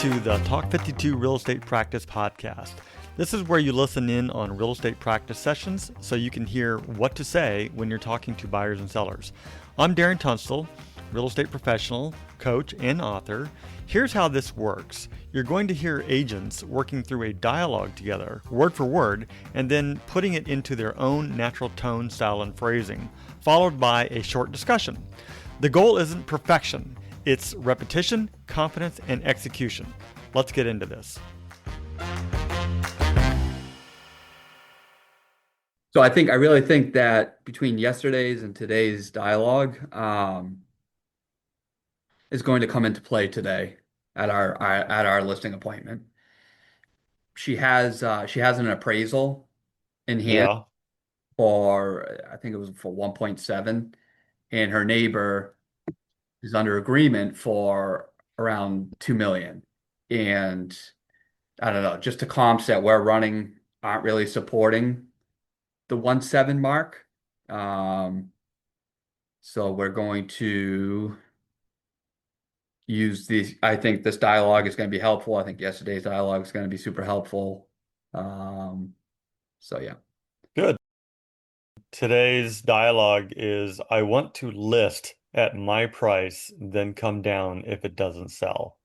to the Talk 52 Real Estate Practice Podcast. This is where you listen in on real estate practice sessions so you can hear what to say when you're talking to buyers and sellers. I'm Darren Tunstall, real estate professional, coach, and author. Here's how this works. You're going to hear agents working through a dialogue together, word for word, and then putting it into their own natural tone, style, and phrasing, followed by a short discussion. The goal isn't perfection. It's repetition, confidence, and execution. Let's get into this. So I really think that between yesterday's and today's dialogue is going to come into play today at our listing appointment. She has an appraisal in hand Yeah. for I think it was for 1.7, and her neighbor is under agreement for around 2 million. And I don't know, just the comps that we're running aren't really supporting the 1.7 mark. Um, so we're going to use these. I think this dialogue is going to be helpful. I think yesterday's dialogue is going to be super helpful. Um, so yeah. Good. Today's dialogue is I want to list at my price, then come down if it doesn't sell.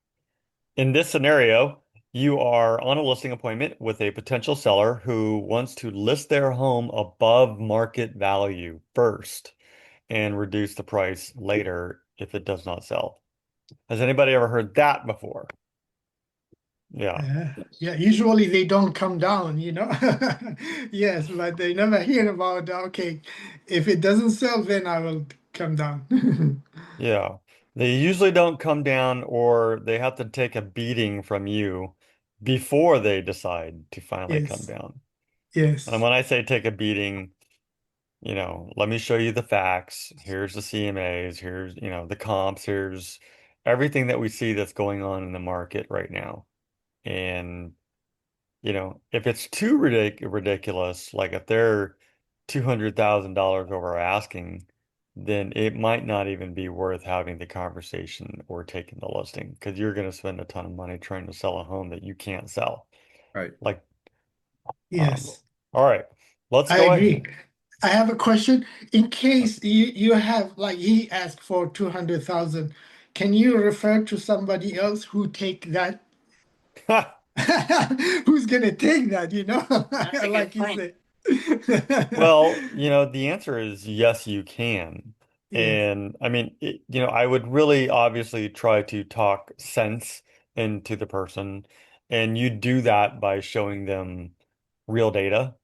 In this scenario, you are on a listing appointment with a potential seller who wants to list their home above market value first and reduce the price later if it does not sell. Has anybody ever heard that before? Yeah. Yeah, usually they don't come down, you know. Yes, but they never hear about, okay, if it doesn't sell, then I will come down. Yeah. They usually don't come down or they have to take a beating from you before they decide to finally come Yes, down. And yes, when I say take a beating, let me show you the facts. Here's the CMAs, here's, the comps, here's everything that we see that's going on in the market right now. And, if it's too ridiculous, like if they're $200,000 over asking, then it might not even be worth having the conversation or taking the listing because you're going to spend a ton of money trying to sell a home that you can't sell. Right. Like, um, yes, all right, let's I go agree. ahead. I have a question. In case you have, like he asked for 200,000, can you refer to somebody else who take that? Who's gonna take that, you know? That's a good Like you point. say. Well, the answer is yes, you can. Yes, And I mean, I would really obviously try to talk sense into the person. And you do that by showing them real data,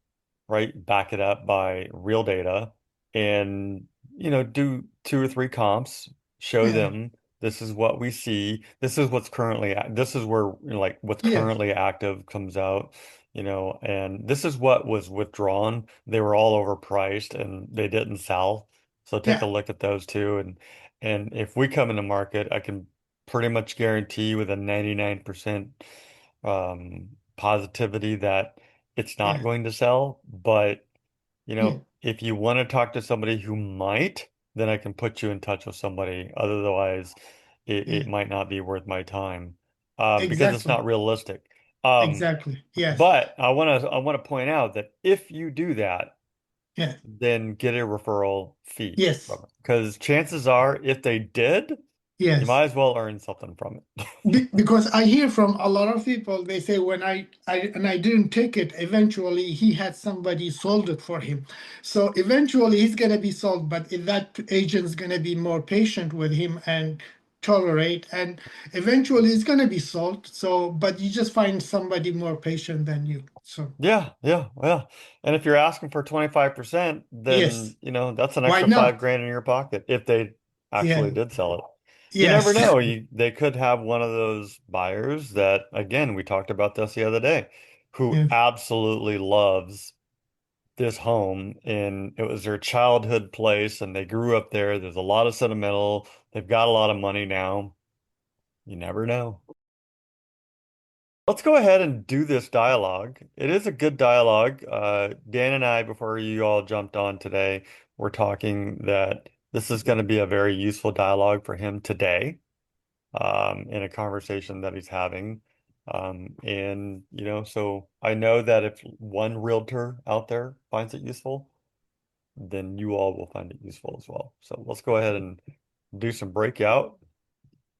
right? Back it up by real data and, do two or three comps, show yeah, them this is what we see. This is what's currently, this is where, like, what's yes, currently active comes out, and this is what was withdrawn. They were all overpriced and they didn't sell. So take a yeah, look at those two. And if we come in the market, I can pretty much guarantee with a 99% positivity that it's not yeah, going to sell. But, yeah, if you want to talk to somebody who might, then I can put you in touch with somebody. Otherwise, it yeah. might not be worth my time because it's Exactly, not realistic. Um, exactly. Yes, but I want to point out that if you do that, yeah, then get a referral fee yes, from it. Because chances are, if they did, you yes. might as well earn something from it. Because I hear from a lot of people, they say when I didn't take it, eventually he had somebody sold it for him. So eventually he's gonna be sold, but if that agent's gonna be more patient with him and tolerate, and eventually it's gonna be sold. So, but you just find somebody more patient than you. So Yeah, yeah, yeah. And if you're asking for 25%, yes, then, that's an why extra five not? grand in your pocket if they actually Yeah, did sell it. You never yes, know. They could have one of those buyers that, again, we talked about this the other day, who yes, absolutely loves this home and it was their childhood place and they grew up there. There's a lot of sentimental. They've got a lot of money now. You never know. Let's go ahead and do this dialogue. It is a good dialogue. Dan and I, before you all jumped on today, were talking that this is going to be a very useful dialogue for him today. in a conversation that he's having. And so I know that if one realtor out there finds it useful, then you all will find it useful as well. So let's go ahead and do some breakout.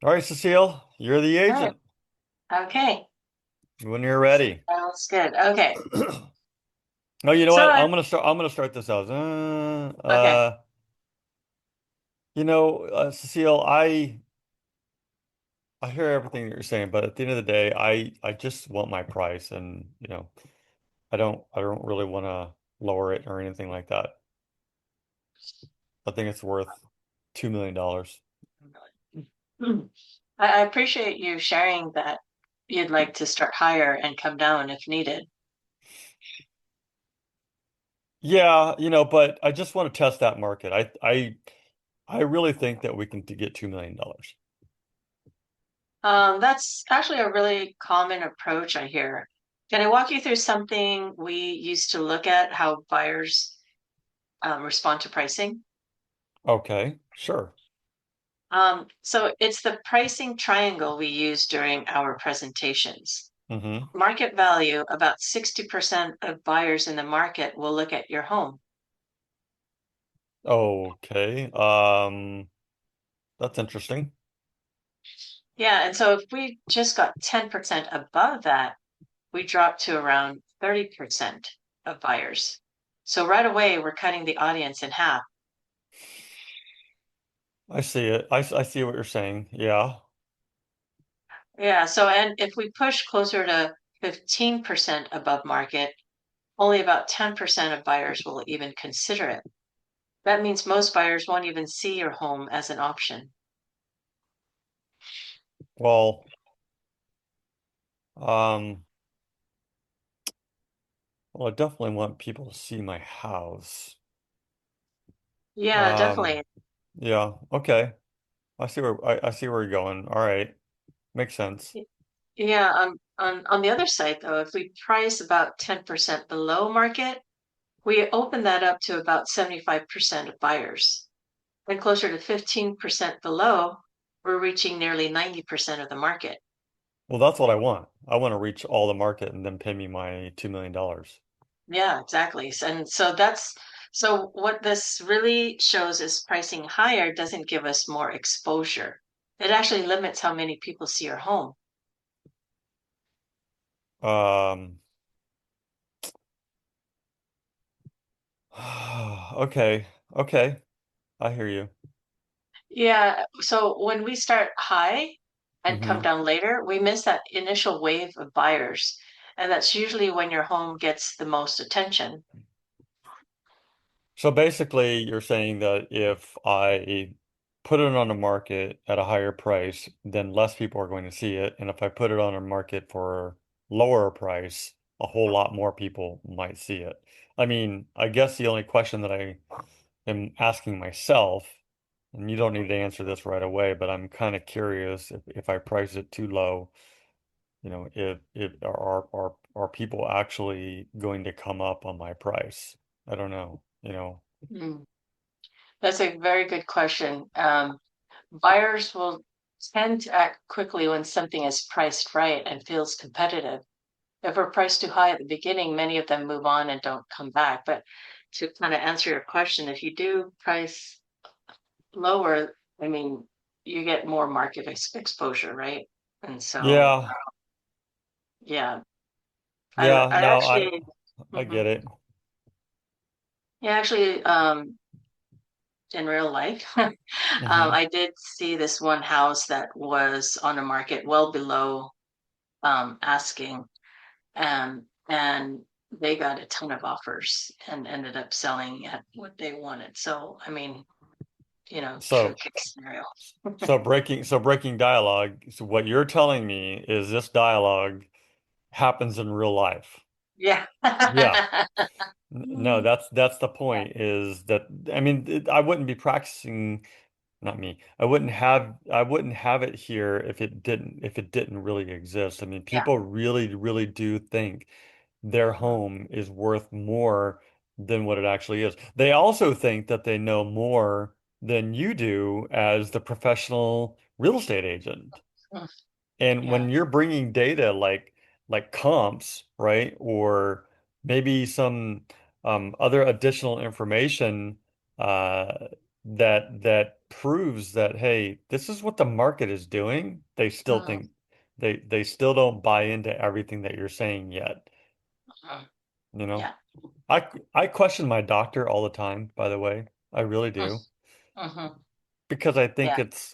All right, Cecile, you're the All right. agent Okay. when you're ready. Sounds good. Okay. Oh, you know So what? I, I'm gonna start this out. okay. Cecile, I hear everything that you're saying, but at the end of the day, I just want my price, and I don't really want to lower it or anything like that. I think it's worth $2 million. I appreciate you sharing that you'd like to start higher and come down if needed. Yeah, but I just want to test that market. I really think that we can get $2 million. That's actually a really common approach I hear. Can I walk you through something we used to look at how buyers respond to pricing? Okay, sure. So it's the pricing triangle we use during our presentations. Mm-hmm. Market value, about 60% of buyers in the market will look at your home. Okay. That's interesting. Yeah, and so if we just got 10% above that, we drop to around 30% of buyers. So right away, we're cutting the audience in half. I see it. I see what you're saying. Yeah. Yeah, so and if we push closer to 15% above market, only about 10% of buyers will even consider it. That means most buyers won't even see your home as an option. Well, um, I definitely want people to see my house. Yeah, Um, definitely. yeah. Okay. I see where you're going. All right. Makes sense. Yeah, on the other side though, if we price about 10% below market, we open that up to about 75% of buyers. And closer to 15% below, we're reaching nearly 90% of the market. Well, that's what I want. I want to reach all the market and then pay me my $2 million. Yeah, exactly. And so what this really shows is pricing higher doesn't give us more exposure. It actually limits how many people see your home. Um, okay. Okay. I hear you. Yeah, so when we start high and come Hmm. down later, we miss that initial wave of buyers. And that's usually when your home gets the most attention. So basically, you're saying that if I put it on the market at a higher price, then less people are going to see it. And if I put it on a market for lower price, a whole lot more people might see it. I mean, I guess the only question that I am asking myself, and you don't need to answer this right away, but I'm kind of curious if I price it too low, if are people actually going to come up on my price? I don't know. Mm. That's a very good question. Buyers will tend to act quickly when something is priced right and feels competitive. If we're priced too high at the beginning, many of them move on and don't come back. But to kind of answer your question, if you do price lower, I mean, you get more market exposure, right? And so, Yeah. yeah, Yeah, I no, actually, I get mhm. it. Yeah, actually, in real life, Hmm. I did see this one house that was on the market well below asking, and they got a ton of offers and ended up selling at what they wanted. So, I mean, true So case scenario. breaking dialogue. So what you're telling me is this dialogue happens in real life. Yeah. Yeah. No, that's the point is that I mean I wouldn't be practicing, not me. I wouldn't have it here if it didn't really exist. I mean, Yeah. people really do think their home is worth more than what it actually is. They also think that they know more than you do as the professional real estate agent. Mm, And yeah. when you're bringing data like comps, right, or maybe some other additional information that proves that hey, this is what the market is doing, they still Mm, think they still don't buy into everything that you're saying yet. mm, You know, yeah. I question my doctor all the time, by the way. I really Mm, do mhm, because yeah.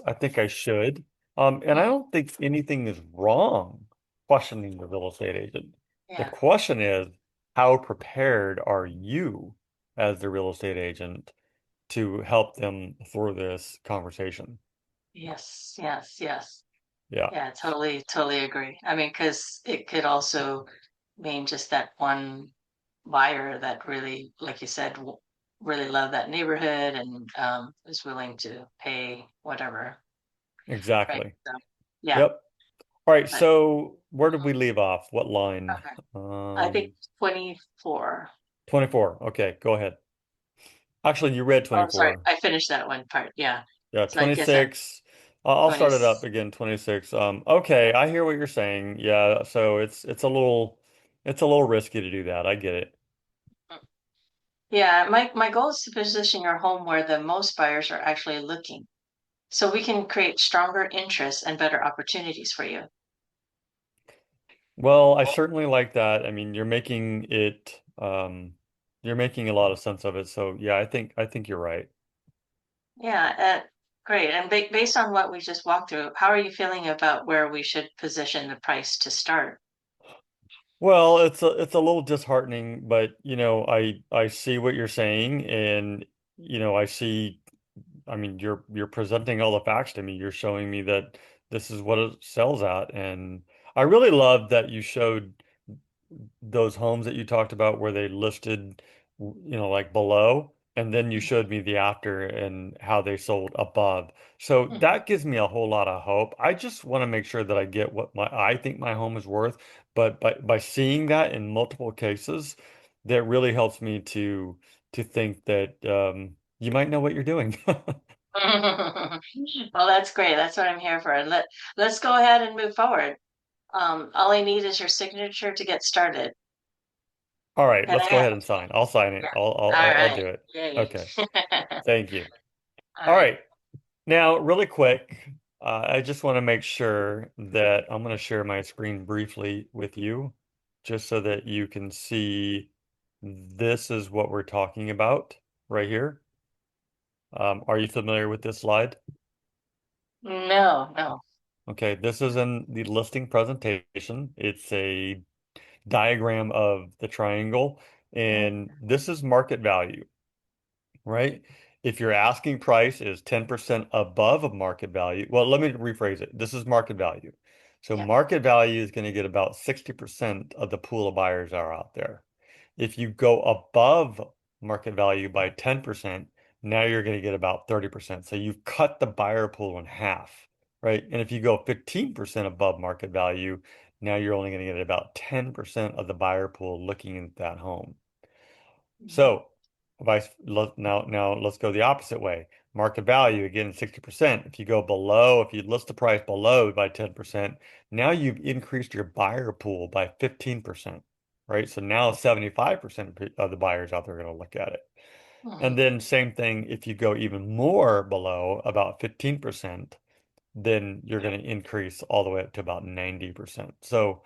I think I should. And I Mm, don't think anything is wrong questioning the real estate agent. The yeah. question is, how prepared are you as the real estate agent to help them through this conversation? Yes, yes, yes. Yeah, Yeah, totally, totally agree. I mean, because it could also mean just that one buyer that really, like you said, really loved that neighborhood and is willing to pay whatever, right? exactly. So, yeah, Yep. All right, but so where did mhm, we leave off? What line? okay. I think Um, 24. 24. Okay, go ahead. Actually, you read Oh, I'm sorry. 24. I finished that one part. Yeah. Yeah, So I guess at 26. I'll 20. start it up again, 26. Okay, Yeah. I hear what you're saying. Yeah, so it's a little risky to do that. I get it. Yeah, my goal is to position your home where the most buyers are actually looking, so we can create stronger interest and better opportunities for you. Well, I certainly like that. I mean, you're making a lot of sense of it. So yeah, I think you're right. Yeah, great. And based on what we just walked through, how are you feeling about where we should position the price to start? Well, it's a little disheartening, but I see what you're saying and I see I mean, you're presenting all the facts to me. You're showing me that this is what it sells at, and I really love that you showed those homes that you talked about where they listed, like below, and then you showed me the after and how they sold above. So Mhm. that gives me a whole lot of hope. I just want to make sure that I get what I think my home is worth, but by seeing that in multiple cases, that really helps me to think that you might know what you're doing. Well, that's great. That's what I'm here for. Let's go ahead and move forward. All I need is your signature to get started. All right, Can let's I go have? ahead and sign. I'll sign it. Yeah. All I'll right. do it. Yay. Okay. Thank you. All All right. right. Now, really quick, I just want to make sure that I'm going to share my screen briefly with you, just so that you can see this is what we're talking about right here. Are you familiar with this slide? No, no. Okay, this is in the listing presentation. It's a diagram of the triangle, Mm, and this is market value. Right? If your asking price is 10% above of market value, well, let me rephrase it. This is market value. So yeah. market value is going to get about 60% of the pool of buyers that are out there. If you go above market value by 10%, now you're going to get about 30%. So you've cut the buyer pool in half, right? And if you go 15% above market value, now you're only going to get about 10% of the buyer pool looking at that home. Mhm. So now let's go the opposite way. Market value again 60%. If you go below, if you list the price below by 10%, now you've increased your buyer pool by 15%, right? So now 75% of the buyers out there are going to look at it. And Mhm. then same thing if you go even more below about 15%, then you're going to increase all the way up to about 90%. So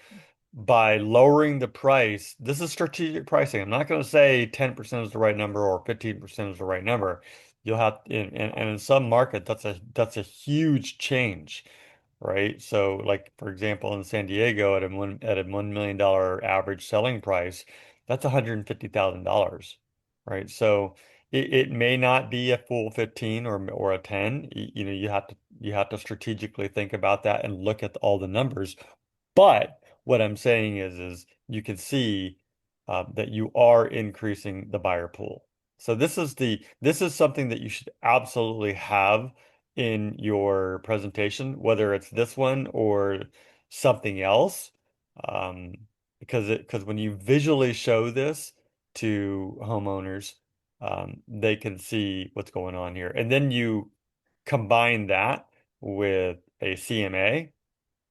by lowering the price, this is strategic pricing. I'm not going to say 10% is the right number or 15% is the right number. You'll have and in some market that's a huge change, right? So like for example in San Diego at a $1 million average selling price, that's $150,000, right? So it may not be a full 15 or a 10. You have to strategically think about that and look at all the numbers. But what I'm saying is you can see that you are increasing the buyer pool. So this is something that you should absolutely have in your presentation, whether it's this one or something else, because when you visually show this to homeowners, they can see what's going on here. And then you combine that with a CMA,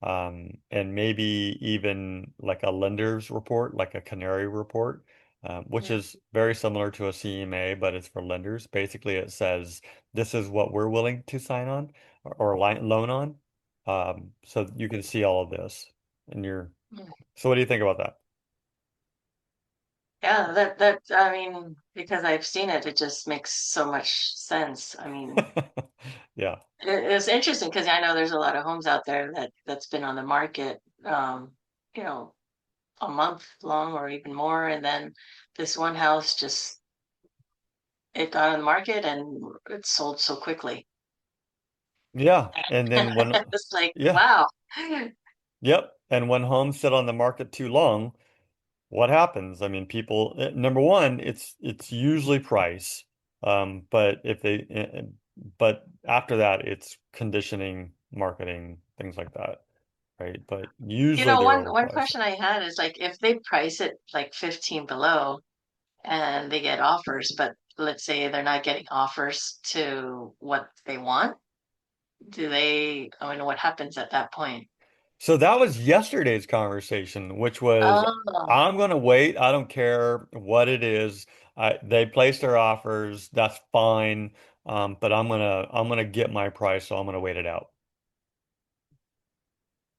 and maybe even like a lender's report, like a canary report, which Yeah. is very similar to a CMA, but it's for lenders. Basically, it says this is what we're willing to sign on or loan on. So you can see all of this in your. Mm. So what do you think about that? Yeah, that I mean, because I've seen it, it just makes so much sense. I mean, Yeah. it's interesting because I know there's a lot of homes out there that's been on the market, you know, a month long or even more, and then this one house just it got on the market and it sold so quickly. Yeah. And then when, It's like, yeah, wow. yep. And when homes sit on the market too long, what happens? I mean, people, number one, it's usually price. But if they, but after that, it's conditioning, marketing, things like that, right? But You usually know, they're one overpriced. question I had is like if they price it like 15 below and they get offers, but let's say they're not getting offers to what they want, I mean, what happens at that point? So that was yesterday's conversation, which was Oh, I'm going to wait. I don't care what it is. They placed their offers. That's fine. But I'm gonna get my price, so I'm gonna wait it out.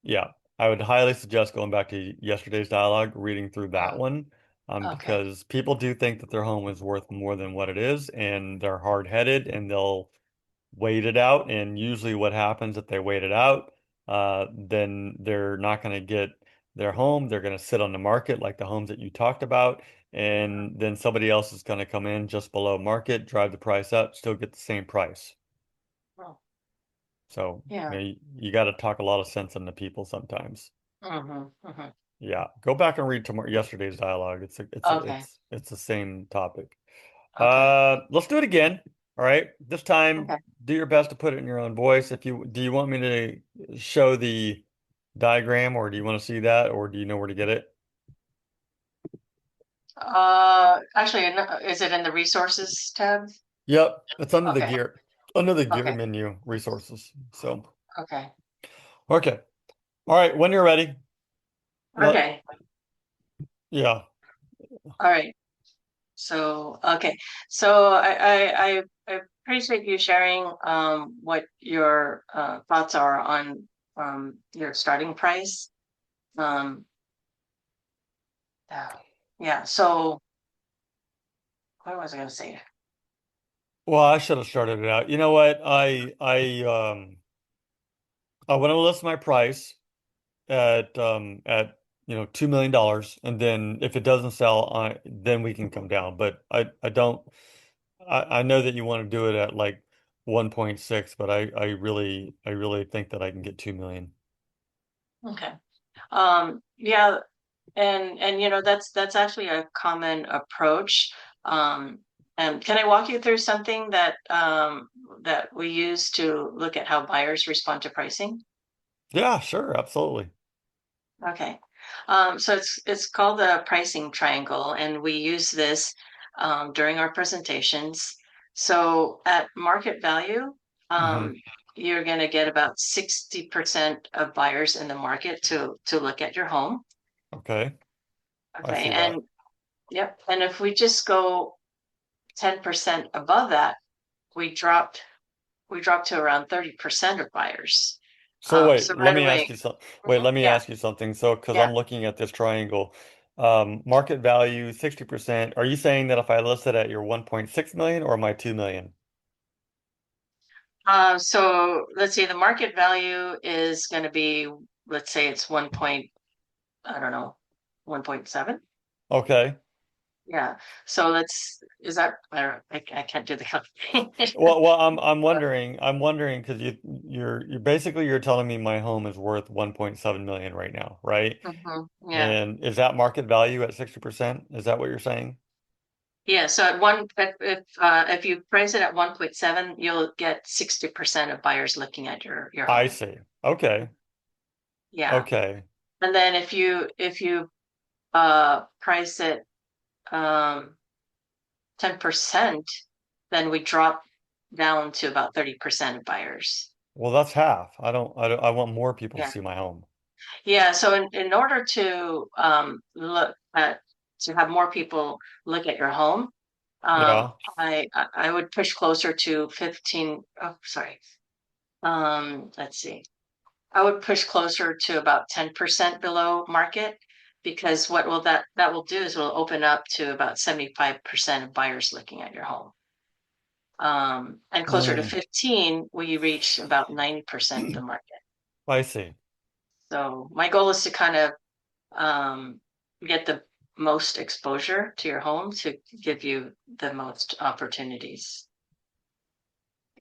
Yeah, I would highly suggest going back to yesterday's dialogue, reading through that oh, one, okay. because people do think that their home is worth more than what it is, and they're hard-headed, and they'll wait it out. And usually, what happens if they wait it out, then they're not going to get their home. They're going to sit on the market like the homes that you talked about, and then somebody else is going to come in just below market, drive the price up, still get the same price. Oh, So, yeah. you got to talk a lot of sense into people sometimes. Mm-hmm, mm-hmm. Yeah, go back and read tomorrow yesterday's dialogue. Okay, It's the same topic. okay, Let's do it again. All right. This time, okay. do your best to put it in your own voice. Do you want me to show the diagram, or do you want to see that, or do you know where to get it? Actually, is it in the resources tab? Yep, it's Okay, under the gear okay, menu, resources. So, okay, okay. All right, when you're ready. Let okay. Yeah. All right. So, okay. So I appreciate you sharing what your thoughts are on your starting price. Um, uh, yeah. So what was I going to say? Well, I should have started it out. You know what? I want to list my price at $2 million, and then if it doesn't sell, I then we can come down. But I don't I know that you want to do it at like 1.6, but I really think that I can get 2 million. Okay. Yeah, and you know that's actually a common approach. Um, and can I walk you through something that we use to look at how buyers respond to pricing? Yeah, sure, absolutely. Okay. So it's called the pricing triangle, and we use this during our presentations. So at market value, Hmm. um, you're going to get about 60% of buyers in the market to look at your home. Okay, I Okay. see And that. yep. And if we just go 10% above that, we dropped we dropped to around 30% of buyers. So wait, So let right me away, ask you something. Wait, mhm, let me yeah, ask you something. So, because yeah. I'm looking at this triangle, market value 60%. Are you saying that if I list it at your 1.6 million or my 2 million? So let's see, the market value is going to be, let's say it's one point, I don't know, 1.7. Okay. Yeah. So is that, I don't, I can't do the calculation. Well, I'm wondering because you're basically you're telling me my home is worth 1.7 million right now, right? Yeah. And is that market value at 60%? Is that what you're saying? Yeah. So if you price it at 1.7, you'll get 60% of buyers looking at your I home. see. Okay. Yeah. Okay. And then if you price it, um 10%, then we drop down to about 30% of buyers. Well, that's half. I want more people to Yeah. see my home. Yeah, so in order to to have more people look at your home, Yeah. I would push closer to 15, oh, sorry. Let's see. I would push closer to about 10% below market because what will that will do is it'll open up to about 75% of buyers looking at your home. And closer to Mm, 15, we reach about 90% of the market. I see. So my goal is to kind of um, get the most exposure to your home to give you the most opportunities.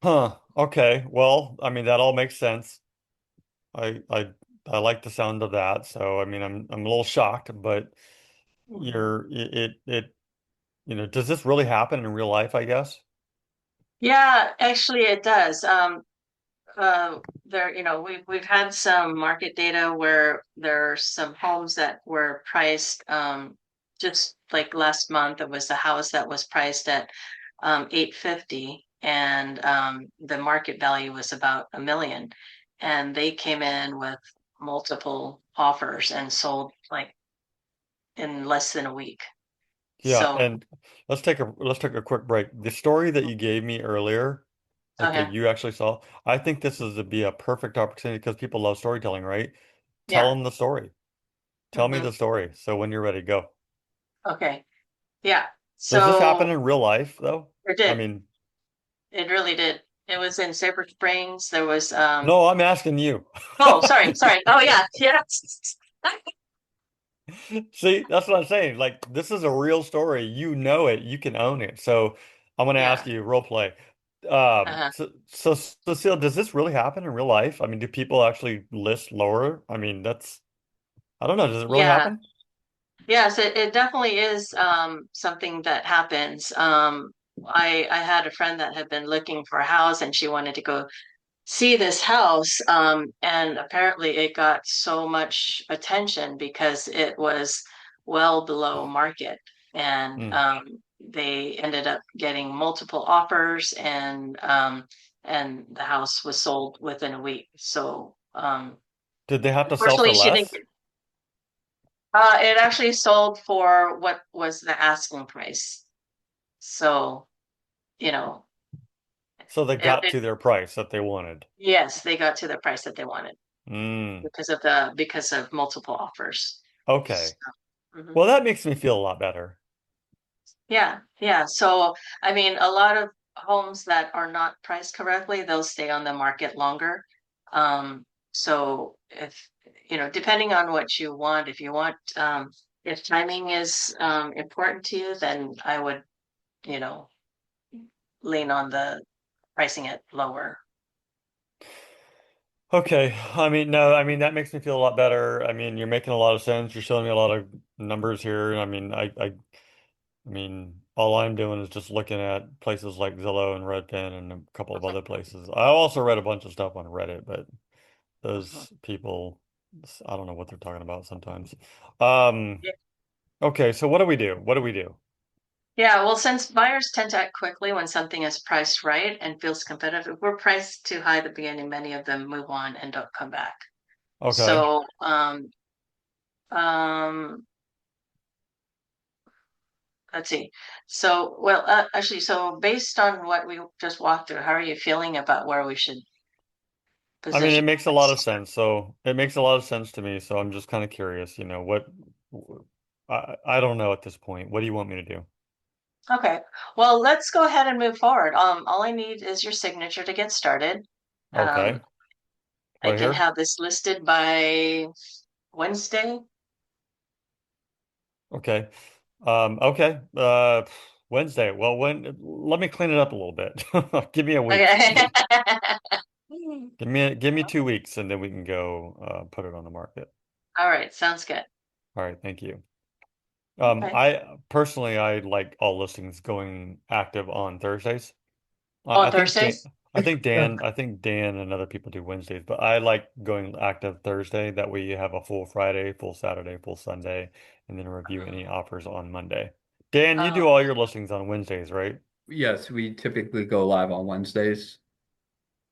Huh. Okay. Well, I mean that all makes sense. I I I like the sound of that. So I mean I'm a little shocked, but Mhm. does this really happen in real life, I guess? Yeah, actually it does. There, we've had some market data where there are some homes that were priced just like last month. It was a house that was priced at 850 and the market value was about 1 million. And they came in with multiple offers and sold like in less than a week. Yeah, So, and let's take a quick break. The story that you gave me earlier, like that okay. you actually saw, I think this is to be a perfect opportunity because people love storytelling, right? Tell Yeah. them the story. Tell me Hmm. the story. So when you're ready, go. Okay. Yeah. Does this happen So in real life though? it I did. mean, It really did. It was in Sabre Springs. There was no, I'm asking you. oh, sorry. Oh yeah, yeah. See, that's what I'm saying. Like, this is a real story. You know it. You can own it. So I'm going to ask Yeah. you role play. Uh-huh. So Cecile, does this really happen in real life? I mean, do people actually list lower? I mean, I don't know. Does it really Yeah. happen? Yes, it definitely is something that happens. I had a friend that had been looking for a house and she wanted to go see this house. And apparently it got so much attention because it was well below market. And Mm. they ended up getting multiple offers and the house was sold within a week. So Did they have to sell for unfortunately she didn't less? get it actually sold for what was the asking price. So, you know, So they it, got it to their price that they wanted. yes, they got to the price that they wanted Mm. because of multiple offers. So, Okay. mhm. Well, that makes me feel a lot better. Yeah, yeah. So, I mean, a lot of homes that are not priced correctly, they'll stay on the market longer. So if, depending on what you want, if timing is important to you, then I would, you know, lean on the pricing it lower. Okay. I mean, no, I mean that makes me feel a lot better. I mean, you're making a lot of sense. You're showing me a lot of numbers here. I mean, I mean, all I'm doing is just looking at places like Zillow and Redfin and a couple of other places. I also read a bunch of stuff on Reddit, but Mhm. those people, I don't know what they're talking about sometimes. Um, Yeah. okay, so what do we do? What do we do? Yeah, well, since buyers tend to act quickly when something is priced right and feels competitive, if we're priced too high at the beginning, many of them move on and don't come back. Okay. So, um, let's see. So, well, actually, so based on what we just walked through, how are you feeling about where we should I mean, it position? makes a lot of sense. So it makes a lot of sense to me. So I'm just kind of curious, I don't know at this point. What do you want me to do? Okay, well, let's go ahead and move forward. All I need is your signature to get started. Um, Okay. I Right can here? have this listed by Wednesday. Okay. Okay. Wednesday. Well, let me clean it up a little bit. Give me a week. Okay. Give me 2 weeks and then we can go put it on the market. All right, sounds good. All right, thank you. Okay. I personally I like all listings going active on Thursdays. On I think Dan Thursdays? I think Dan I think Dan and other people do Wednesdays, but I like going active Thursday. That way you have a full Friday, full Saturday, full Sunday, and then review any offers on Monday. Dan, you do Oh, all your listings on Wednesdays, right? Yes, we typically go live on Wednesdays,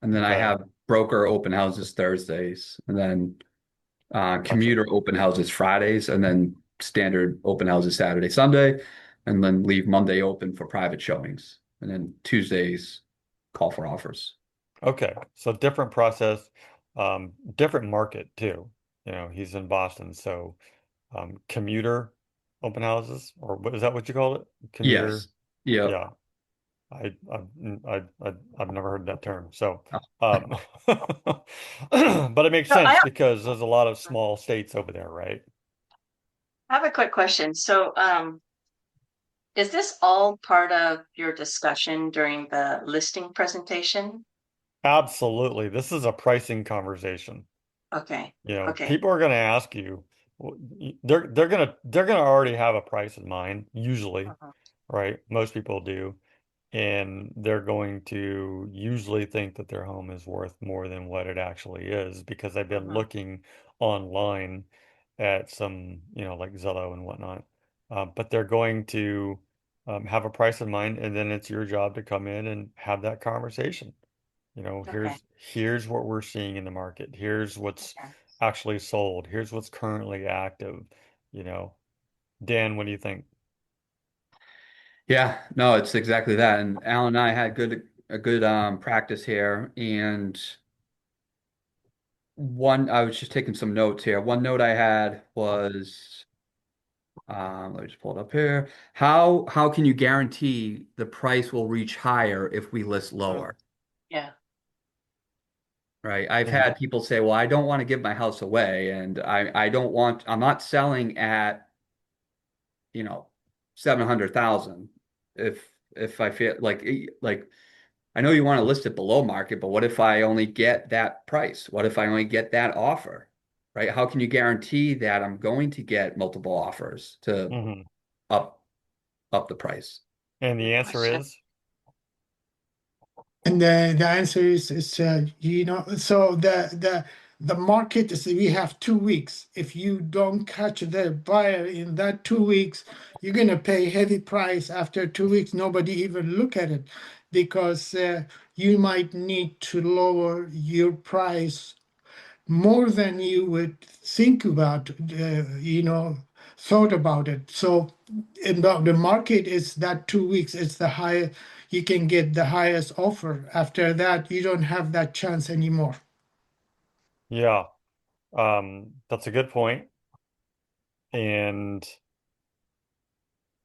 and then I Okay. have broker open houses Thursdays, and then Gotcha. commuter open houses Fridays, and then standard open houses Saturday, Sunday, and then leave Monday open for private showings, and then Tuesdays call for offers. Okay. So different process, different market too. He's in Boston, so commuter open houses, or what is that what you call it? Commuter. Yes. Yep. Yeah. I've never heard that term. So, but it makes so sense because there's a lot of small states over there, right? have a quick question. So, is this all part of your discussion during the listing presentation? Absolutely. This is a pricing conversation. Okay. Okay. People are going to ask you, they're gonna already have a price in mind, usually, Mhm. right? Most people do. And they're going to usually think that their home is worth more than what it actually is because they've been Mhm. looking online at some, like Zillow and whatnot. But they're going to have a price in mind, and then it's your job to come in and have that conversation. Okay. Here's what we're seeing in the market. Here's what's Okay. actually sold. Here's what's currently active. You know, Dan, what do you think? Yeah, no, it's exactly that. And Alan and I had a good practice here, and one I was just taking some notes here. One note I had was let me just pull it up here. How can you guarantee the price will reach higher if we list Mm. lower? Yeah. Right. I've And had people say, well, I don't want to give my house away, and I don't want, I'm not selling at, you know, 700,000 if I feel like I know you want to list it below market, but what if I only get that price? What if I only get that offer? Right? How can you guarantee that I'm going to get multiple offers to mhm. up up the price? And the Good answer question. is, And the answer is so the market is we have 2 weeks. If you don't catch the buyer in that 2 weeks, you're gonna pay heavy price. After 2 weeks, nobody even look at it because you might need to lower your price more than you would think about, thought about it. So about the market is that 2 weeks, it's the high, you can get the highest offer. After that, you don't have that chance anymore. yeah, that's a good point. And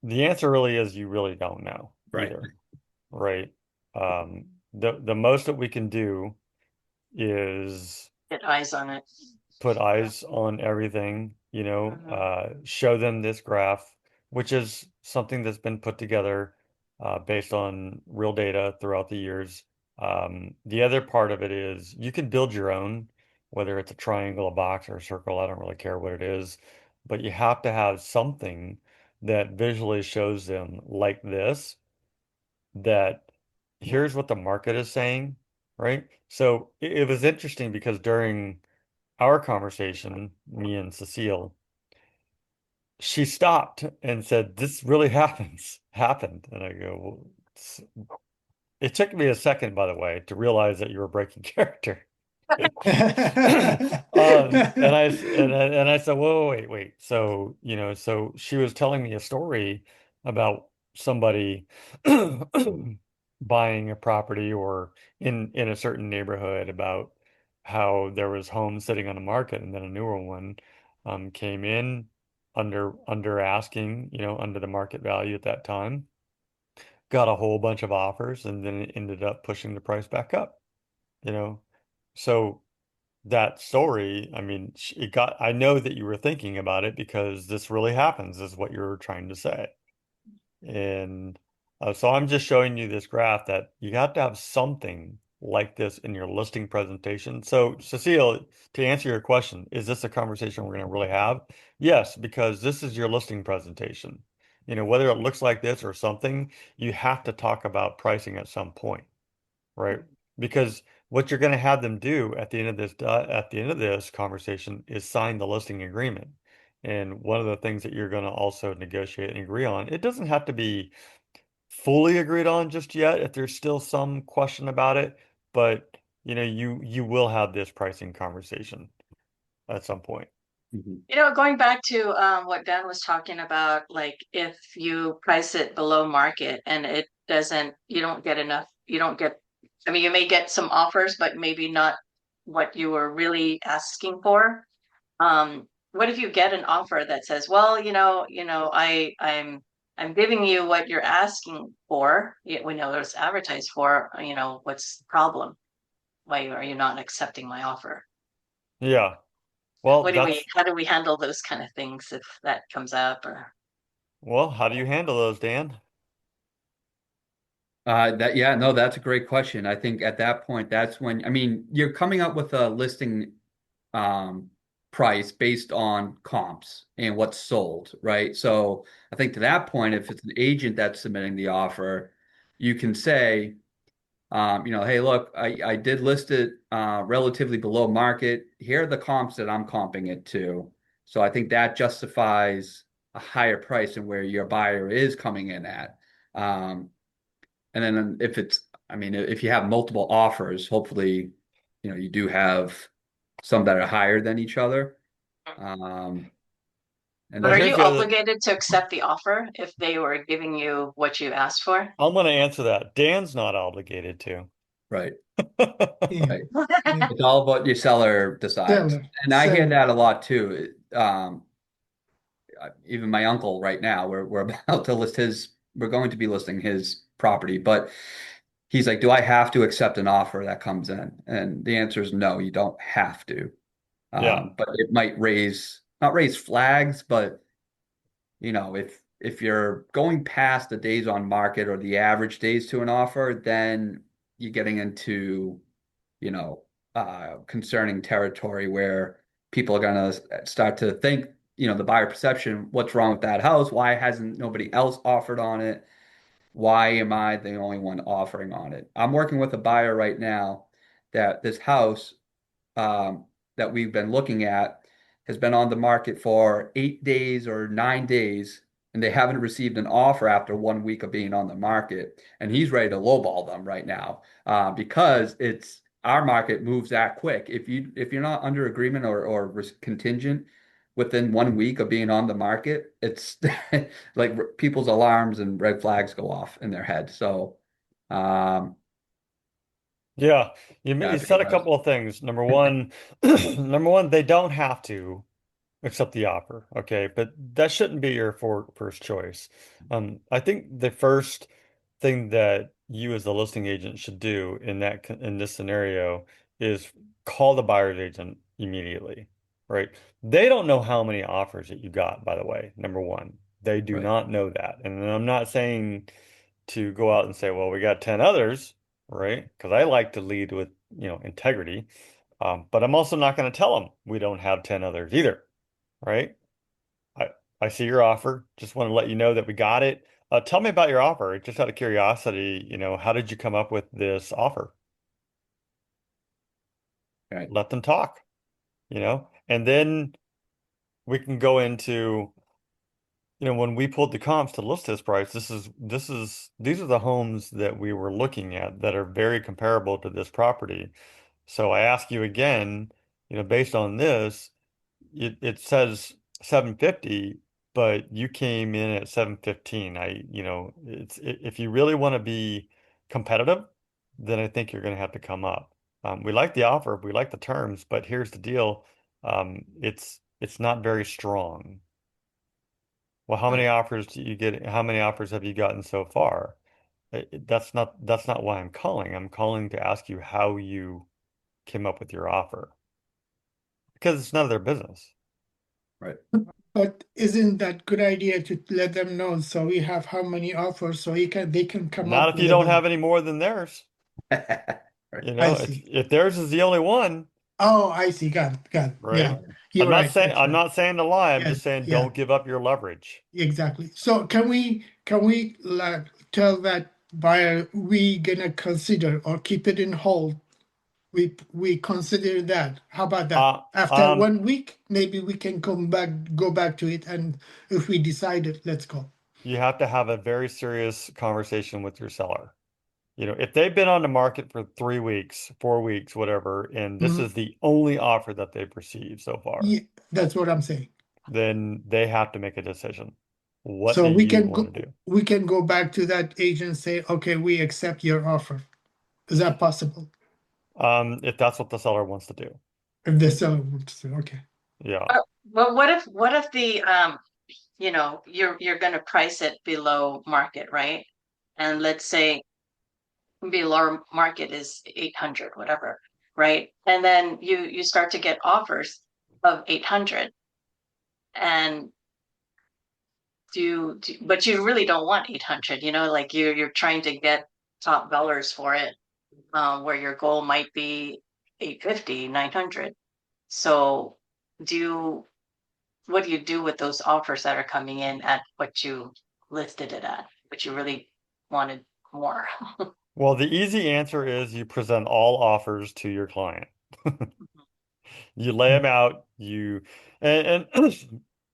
the answer really is you really don't know Right. either, right? The most that we can do is Get eyes on it. put Yeah. eyes on everything, Mhm. show them this graph, which is something that's been put together based on real data throughout the years. The other part of it is you can build your own, whether it's a triangle, a box, or a circle. I don't really care what it is, but you have to have something that visually shows them like this, that here's what the market is saying, right? So it was interesting because during our conversation, me and Cecile, she stopped and said, "This really happened." And I go, well, it took me a second, by the way, to realize that you were breaking character. And I said, whoa, wait. So, so she was telling me a story about somebody buying a property or in a certain neighborhood, about how there was homes sitting on the market, and then a newer one came in under asking, under the market value at that time, got a whole bunch of offers, and then it ended up pushing the price back up, you know. So that story, I mean, I know that you were thinking about it because this really happens, is what you're trying to say. And so I'm just showing you this graph that you have to have something like this in your listing presentation. So, Cecile, to answer your question, is this a conversation we're going to really have? Yes, because this is your listing presentation. Whether it looks like this or something, you have to talk about pricing at some point, right? Because what you're going to have them do at the end of this conversation is sign the listing agreement. And one of the things that you're going to also negotiate and agree on, it doesn't have to be fully agreed on just yet if there's still some question about it, but you will have this pricing conversation at some point. Going back to what Dan was talking about, like if you price it below market and it doesn't, you don't get enough, I mean, you may get some offers, but maybe not what you were really asking for. What if you get an offer that says, well, I'm giving you what you're asking for. We know it's advertised for, what's the problem? Why are you not accepting my offer? Yeah. Well, How do we handle those kind of things if that comes up well, how do you handle those, Dan? No, that's a great question. I think at that point, that's when, I mean, you're coming up with a listing um, price based on comps and what's sold, right? So I think to that point, if it's an agent that's submitting the offer, you can say, hey, look, I did list it relatively below market. Here are the comps that I'm comping it to. So I think that justifies a higher price than where your buyer is coming in at. And then if you have multiple offers, hopefully, you do have some that are higher than each other. And But are here's you the other. obligated to accept the offer if they were giving you what you asked for? I'm going to answer that. Dan's not obligated to. right, Yeah. right. Yeah. It's all about your seller decides. And I hear Seller. that a lot too. Even my uncle right now, we're about to we're going to be listing his property, but he's like, do I have to accept an offer that comes in? And the answer is no, you don't have to. Yeah. But it might not raise flags, but if you're going past the days on market or the average days to an offer, then you're getting into, concerning territory where people are going to start to think, the buyer perception, what's wrong with that house? Why hasn't nobody else offered on it? Why am I the only one offering on it? I'm working with a buyer right now that this house um, that we've been looking at has been on the market for 8 days or 9 days, and they haven't received an offer after 1 week of being on the market. And he's ready to lowball them right now because it's our market moves that quick. If you're not under agreement or contingent within 1 week of being on the market, it's like people's alarms and red flags go off in their head. So, um, Yeah. You, yeah, you I think said a couple of things. Number one, they don't have to accept the offer. Okay. But that shouldn't be your first choice. I think the first thing that you as the listing agent should do in this scenario is call the buyer's agent immediately, right? They don't know how many offers that you got, by the way, number one. They do right, not know that. And I'm not saying to go out and say, well, we got 10 others, right? Because I like to lead with, integrity. But I'm also not going to tell them we don't have 10 others either, right? I, I see your offer. Just want to let you know that we got it. Tell me about your offer. Just out of curiosity, how did you come up with this offer? right, Let them talk, and then we can go into, when we pulled the comps to list this price, these are the homes that we were looking at that are very comparable to this property. So I ask you again, based on this, it says 750, but you came in at 715. If you really want to be competitive, then I think you're going to have to come up. We like the offer, we like the terms, but here's the deal. It's not very strong. Well, how many offers do you get? How many offers have you gotten so far? That's not why I'm calling. I'm calling to ask you how you came up with your offer because it's none of their business. right. But isn't that good idea to let them know so we have how many offers so they can come Not up if you with don't them. have any more than theirs. Right. I If, see. if theirs is the only one, Oh, I see. Got it. Got it. right? Yeah, you're right. That's I'm right. not saying to lie. I'm just Yes. saying Yeah. don't give up your leverage. Exactly. So can we like tell that buyer we gonna consider or keep it in hold We consider that. How about that? Uh, After um, 1 week, maybe we can go back to it, and if we decided, let's go. you have to have a very serious conversation with your seller. If they've been on the market for 3 weeks, 4 weeks, whatever, and this Mhm. is the only offer that they've received so far, Yeah, that's what I'm saying. then they have to make a decision. What do So you want to do? we can go back to that agent and say, okay, we accept your offer. Is that possible? If that's what the seller wants to do. If the seller wants to, okay. Yeah. But what if the you're gonna price it below market, right? And let's say below market is 800, whatever, right? And then you start to get offers of 800 and but you really don't want 800, like you're trying to get top dollars for it, where your goal might be 850, 900. So do you what do you do with those offers that are coming in at what you listed it at, but you really wanted more? Well, the easy answer is you present all offers to your client. You lay them out, and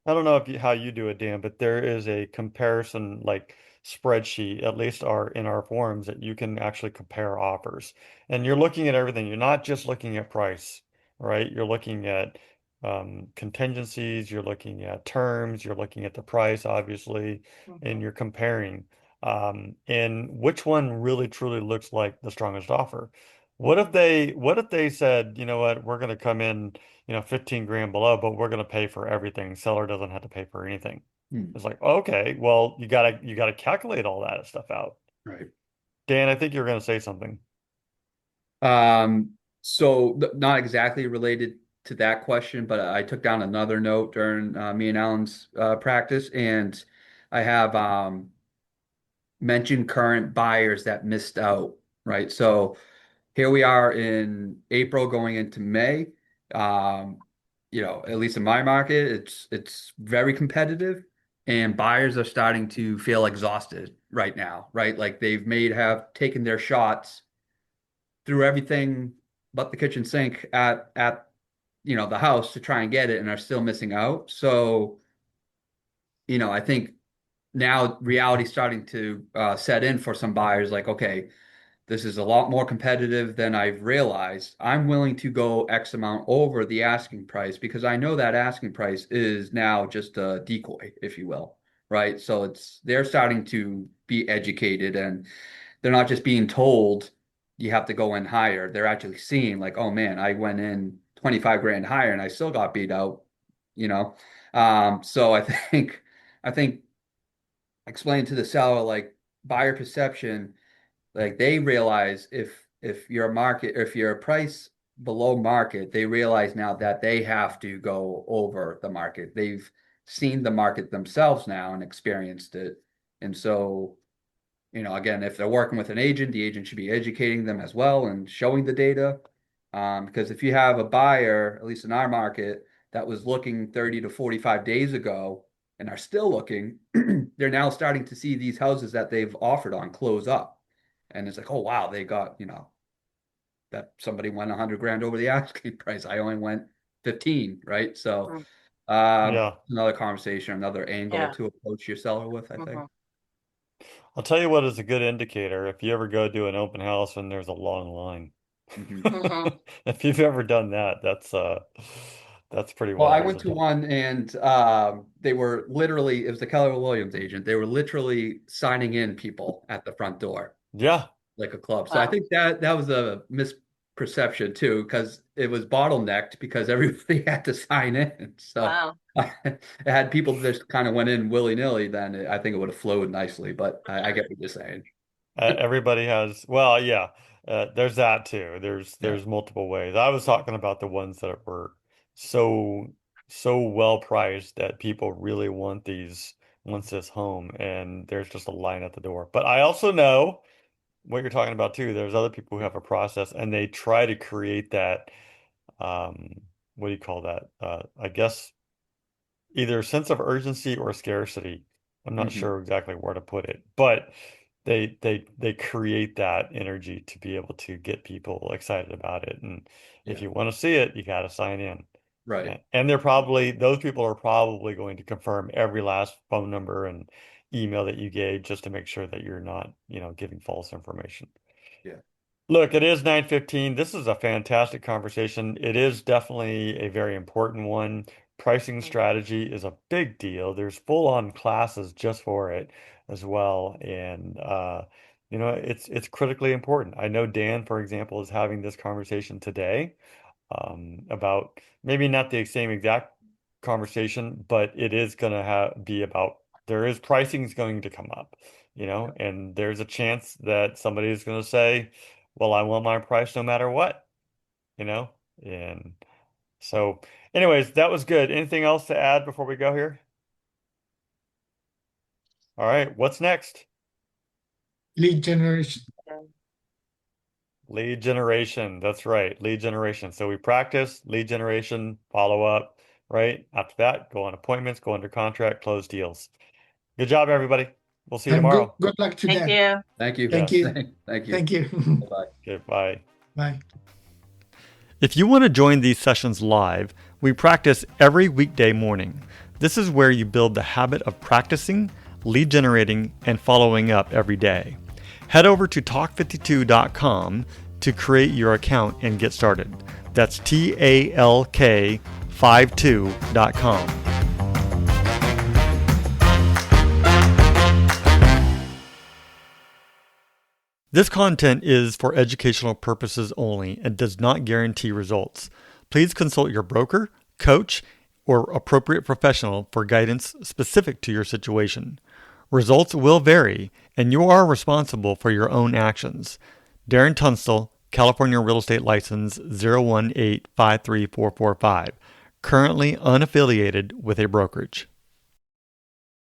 I don't know how you do it, Dan, but there is a comparison like spreadsheet, at least in our forums, that you can actually compare offers. And you're looking at everything. You're not just looking at price, right? You're looking at contingencies, you're looking at terms, you're looking at the price, obviously, and Mhm. you're comparing. And which one really truly looks like the strongest offer? What if they said, you know what, we're gonna come in, 15 grand below, but we're gonna pay for everything. Seller doesn't have to pay for anything. Hmm. It's like, okay, well, you gotta calculate all that stuff out. Right. Dan, I think you're gonna say something. So not exactly related to that question, but I took down another note during me and Alan's practice, and I have mentioned current buyers that missed out, right? So here we are in April going into May. Um, at least in my market, it's very competitive, and buyers are starting to feel exhausted right now, right? Like they've have taken their shots through everything but the kitchen sink at the house to try and get it and are still missing out. So, I think now reality's starting to set in for some buyers like, okay, this is a lot more competitive than I've realized. I'm willing to go X amount over the asking price because I know that asking price is now just a decoy, if you will, right? So they're starting to be educated and they're not just being told you have to go in higher. They're actually seeing like, oh man, I went in 25 grand higher and I still got beat out, you know? So I think explain to the seller like buyer perception, like they realize if you're a price below market, they realize now that they have to go over the market. They've seen the market themselves now and experienced it. And so, again, if they're working with an agent, the agent should be educating them as well and showing the data. Because if you have a buyer, at least in our market, that was looking 30 to 45 days ago and are still looking, they're now starting to see these houses that they've offered on close up. And it's like, oh, wow, they got, that somebody went 100 grand over the asking price. I only went 15, right? So, Mm. Yeah. another conversation, another angle Yeah. to approach your seller with, I think. Mhm. I'll tell you what is a good indicator if you ever go do an open house and there's a long line. Mhm. Mhm. If you've ever done that, that's pretty Well, I wise. went to one and they were literally, it was the Keller Williams agent. They were literally signing in people at the front door Yeah. like a club. So I Wow. think that was a misperception too, because it was bottlenecked because everybody had to sign in. So Wow. it had people just kind of went in willy-nilly, then I think it would have flowed nicely. But I get what you're saying. Everybody has, well, yeah, there's that too. There's Yeah. there's multiple ways. I was talking about the ones that were so so well priced that people really wants this home, and there's just a line at the door. But I also know what you're talking about too. There's other people who have a process, and they try to create that, what do you call that? I guess either sense of urgency or scarcity. I'm not Hmm. sure exactly where to put it, but they create that energy to be able to get people excited about it. And if Yeah. you want to see it, you got to sign in. Right. And those people are probably going to confirm every last phone number and email that you gave just to make sure that you're not, giving false information. Yeah. Look, it is 9:15. This is a fantastic conversation. It is definitely a very important one. Pricing strategy is a big deal. There's full-on classes just for it as well. And it's critically important. I know Dan, for example, is having this conversation today about maybe not the same exact conversation, but it is going to be about pricing is going to come up, and there's a chance that somebody is going to say, well, I want my price no matter what, and so anyways, that was good. Anything else to add before we go here? All right, what's next? Lead generation. Lead generation. That's right. Lead generation. So we practice lead generation, follow up, right? After that, go on appointments, go under contract, close deals. Good job, everybody. We'll see you And tomorrow. good luck to Thank them. you. Thank you. Thank you. Thank you. Thank you. Bye. Okay, bye. Bye. If you want to join these sessions live, we practice every weekday morning. This is where you build the habit of practicing, lead generating, and following up every day. Head over to talk52.com to create your account and get started. That's TALK52.com. This content is for educational purposes only and does not guarantee results. Please consult your broker, coach, or appropriate professional for guidance specific to your situation. Results will vary, and you are responsible for your own actions. Darren Tunstall, California Real Estate License 018534445, currently unaffiliated with a brokerage.